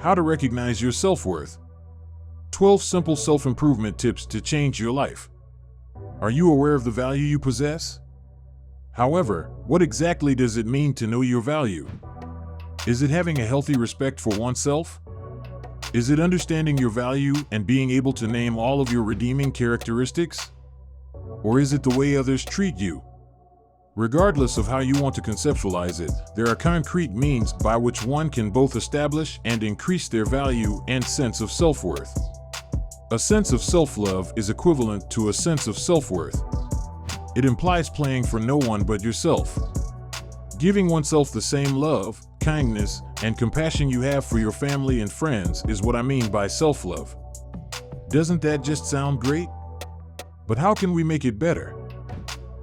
How to recognize your self-worth. 12 simple self-improvement tips to change your life. Are you aware of the value you possess? However, what exactly does it mean to know your value? Is it having a healthy respect for oneself? Is it understanding your value and being able to name all of your redeeming characteristics? Or is it the way others treat you? Regardless of how you want to conceptualize it, there are concrete means by which one can both establish and increase their value and sense of self-worth. A sense of self-love is equivalent to a sense of self-worth. It implies playing for no one but yourself. Giving oneself the same love, kindness, and compassion you have for your family and friends is what I mean by self-love. Doesn't that just sound great? But how can we make it better?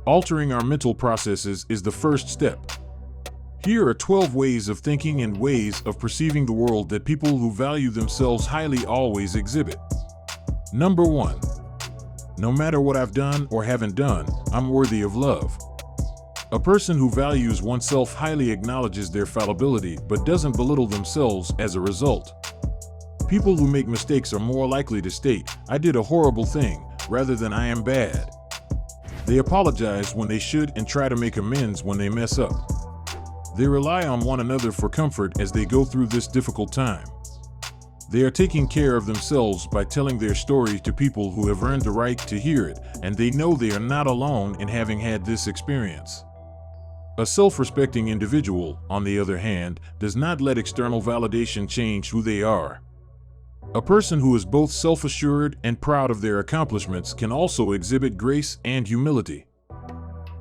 Altering our mental processes is the first step. Here are 12 ways of thinking and ways of perceiving the world that people who value themselves highly always exhibit. Number 1. No matter what I've done or haven't done, I'm worthy of love. A person who values oneself highly acknowledges their fallibility but doesn't belittle themselves as a result. People who make mistakes are more likely to state, "I did a horrible thing," rather than "I am bad." They apologize when they should and try to make amends when they mess up. They rely on one another for comfort as they go through this difficult time. They are taking care of themselves by telling their story to people who have earned the right to hear it, and they know they are not alone in having had this experience. A self-respecting individual, on the other hand, does not let external validation change who they are. A person who is both self-assured and proud of their accomplishments can also exhibit grace and humility.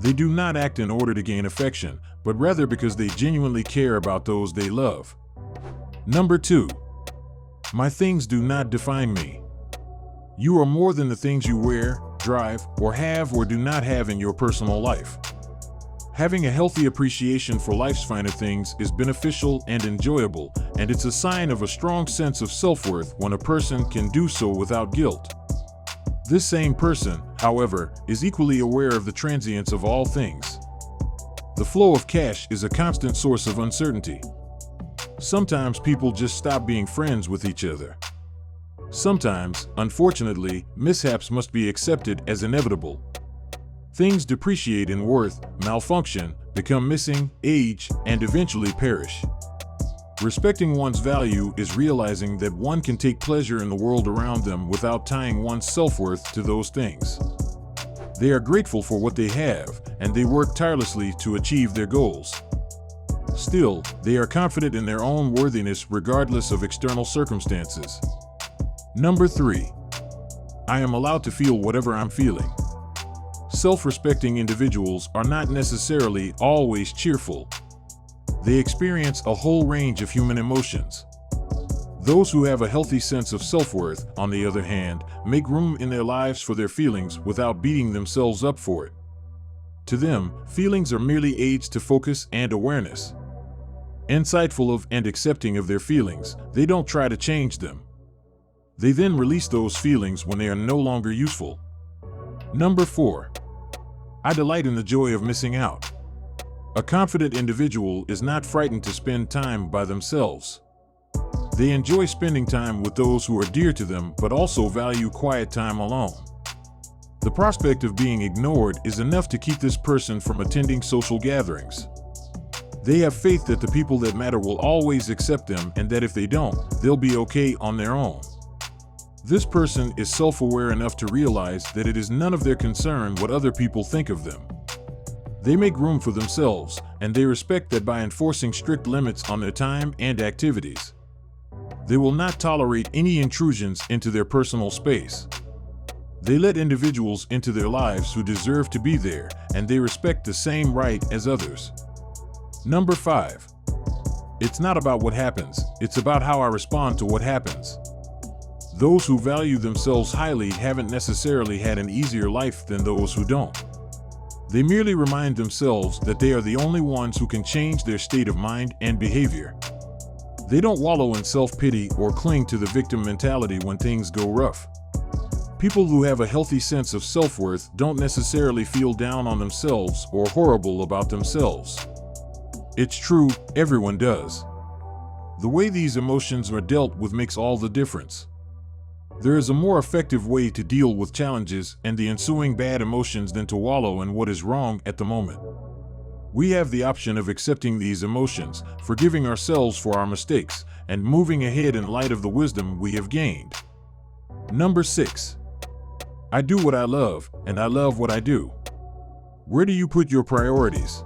They do not act in order to gain affection, but rather because they genuinely care about those they love. Number 2. My things do not define me. You are more than the things you wear, drive, or have or do not have in your personal life. Having a healthy appreciation for life's finer things is beneficial and enjoyable, and it's a sign of a strong sense of self-worth when a person can do so without guilt. This same person, however, is equally aware of the transience of all things. The flow of cash is a constant source of uncertainty. Sometimes people just stop being friends with each other. Sometimes, unfortunately, mishaps must be accepted as inevitable. Things depreciate in worth, malfunction, become missing, age, and eventually perish. Respecting one's value is realizing that one can take pleasure in the world around them without tying one's self-worth to those things. They are grateful for what they have, and they work tirelessly to achieve their goals. Still, they are confident in their own worthiness regardless of external circumstances. Number 3. I am allowed to feel whatever I'm feeling. Self-respecting individuals are not necessarily always cheerful. They experience a whole range of human emotions. Those who have a healthy sense of self-worth, on the other hand, make room in their lives for their feelings without beating themselves up for it. To them, feelings are merely aids to focus and awareness. Insightful of and accepting of their feelings, they don't try to change them. They then release those feelings when they are no longer useful. Number 4. I delight in the joy of missing out. A confident individual is not frightened to spend time by themselves. They enjoy spending time with those who are dear to them, but also value quiet time alone. The prospect of being ignored is enough to keep this person from attending social gatherings. They have faith that the people that matter will always accept them and that if they don't, they'll be okay on their own. This person is self-aware enough to realize that it is none of their concern what other people think of them. They make room for themselves, and they respect that by enforcing strict limits on their time and activities. They will not tolerate any intrusions into their personal space. They let individuals into their lives who deserve to be there, and they respect the same right as others. Number 5. It's not about what happens, it's about how I respond to what happens. Those who value themselves highly haven't necessarily had an easier life than those who don't. They merely remind themselves that they are the only ones who can change their state of mind and behavior. They don't wallow in self-pity or cling to the victim mentality when things go rough. People who have a healthy sense of self-worth don't necessarily feel down on themselves or horrible about themselves. It's true, everyone does. The way these emotions are dealt with makes all the difference. There is a more effective way to deal with challenges and the ensuing bad emotions than to wallow in what is wrong at the moment. We have the option of accepting these emotions, forgiving ourselves for our mistakes, and moving ahead in light of the wisdom we have gained. Number 6. I do what I love, and I love what I do. Where do you put your priorities?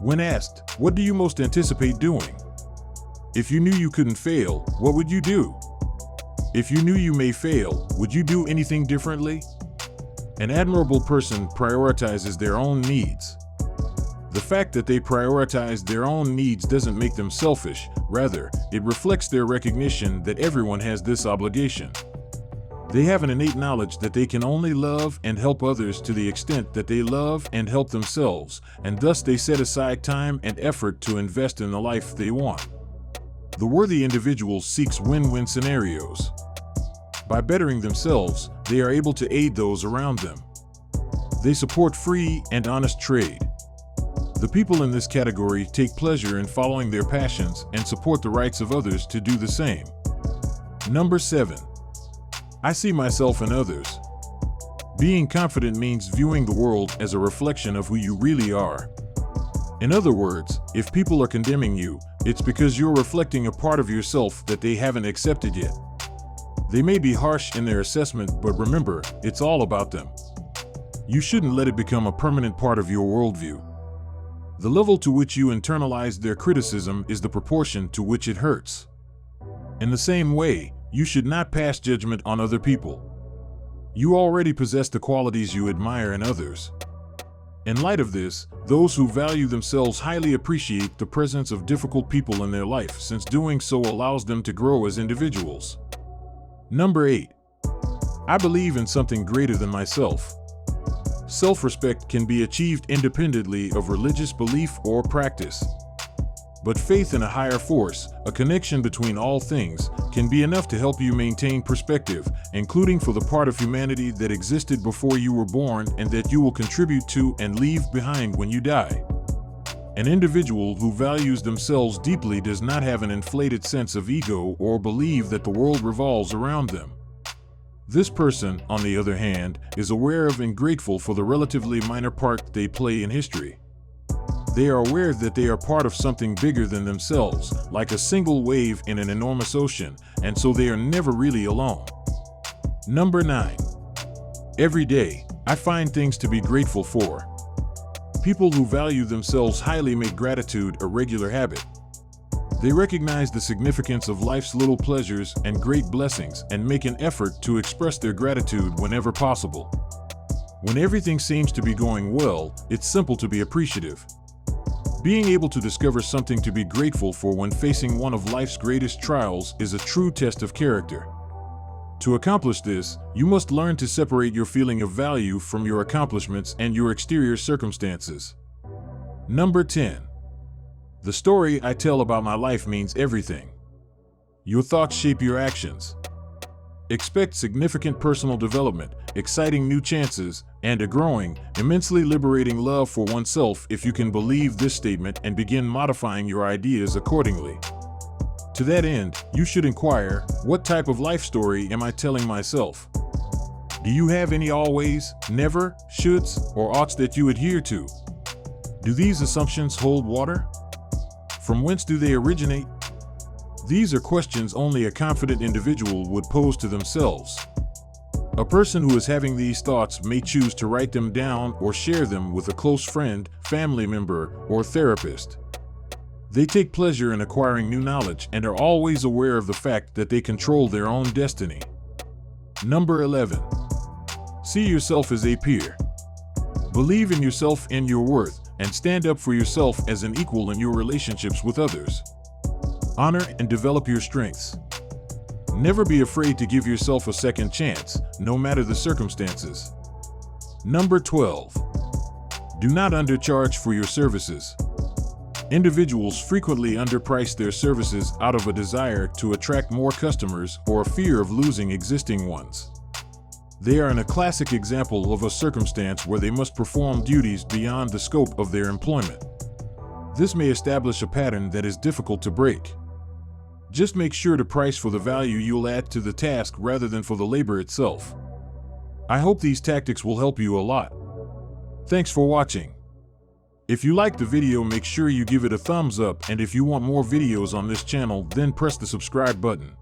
When asked, what do you most anticipate doing? If you knew you couldn't fail, what would you do? If you knew you may fail, would you do anything differently? An admirable person prioritizes their own needs. The fact that they prioritize their own needs doesn't make them selfish. Rather, it reflects their recognition that everyone has this obligation. They have an innate knowledge that they can only love and help others to the extent that they love and help themselves, and thus they set aside time and effort to invest in the life they want. The worthy individual seeks win-win scenarios. By bettering themselves, they are able to aid those around them. They support free and honest trade. The people in this category take pleasure in following their passions and support the rights of others to do the same. Number 7. I see myself in others. Being confident means viewing the world as a reflection of who you really are. In other words, if people are condemning you, it's because you're reflecting a part of yourself that they haven't accepted yet. They may be harsh in their assessment, but remember, it's all about them. You shouldn't let it become a permanent part of your worldview. The level to which you internalize their criticism is the proportion to which it hurts. In the same way, you should not pass judgment on other people. You already possess the qualities you admire in others. In light of this, those who value themselves highly appreciate the presence of difficult people in their life, since doing so allows them to grow as individuals. Number 8. I believe in something greater than myself. Self-respect can be achieved independently of religious belief or practice. But faith in a higher force, a connection between all things, can be enough to help you maintain perspective, including for the part of humanity that existed before you were born and that you will contribute to and leave behind when you die. An individual who values themselves deeply does not have an inflated sense of ego or believe that the world revolves around them. This person, on the other hand, is aware of and grateful for the relatively minor part they play in history. They are aware that they are part of something bigger than themselves, like a single wave in an enormous ocean, and so they are never really alone. Number 9. Every day, I find things to be grateful for. People who value themselves highly make gratitude a regular habit. They recognize the significance of life's little pleasures and great blessings and make an effort to express their gratitude whenever possible. When everything seems to be going well, it's simple to be appreciative. Being able to discover something to be grateful for when facing one of life's greatest trials is a true test of character. To accomplish this, you must learn to separate your feeling of value from your accomplishments and your exterior circumstances. Number 10. The story I tell about my life means everything. Your thoughts shape your actions. Expect significant personal development, exciting new chances, and a growing, immensely liberating love for oneself if you can believe this statement and begin modifying your ideas accordingly. To that end, you should inquire, what type of life story am I telling myself? Do you have any always, never, shoulds, or oughts that you adhere to? Do these assumptions hold water? From whence do they originate? These are questions only a confident individual would pose to themselves. A person who is having these thoughts may choose to write them down or share them with a close friend, family member, or therapist. They take pleasure in acquiring new knowledge and are always aware of the fact that they control their own destiny. Number 11. See yourself as a peer. Believe in yourself and your worth, and stand up for yourself as an equal in your relationships with others. Honor and develop your strengths. Never be afraid to give yourself a second chance, no matter the circumstances. Number 12. Do not undercharge for your services. Individuals frequently underprice their services out of a desire to attract more customers or a fear of losing existing ones. They are a classic example of a circumstance where they must perform duties beyond the scope of their employment. This may establish a pattern that is difficult to break. Just make sure to price for the value you'll add to the task rather than for the labor itself. I hope these tactics will help you a lot. Thanks for watching. If you liked the video, make sure you give it a thumbs up, and if you want more videos on this channel, then press the subscribe button.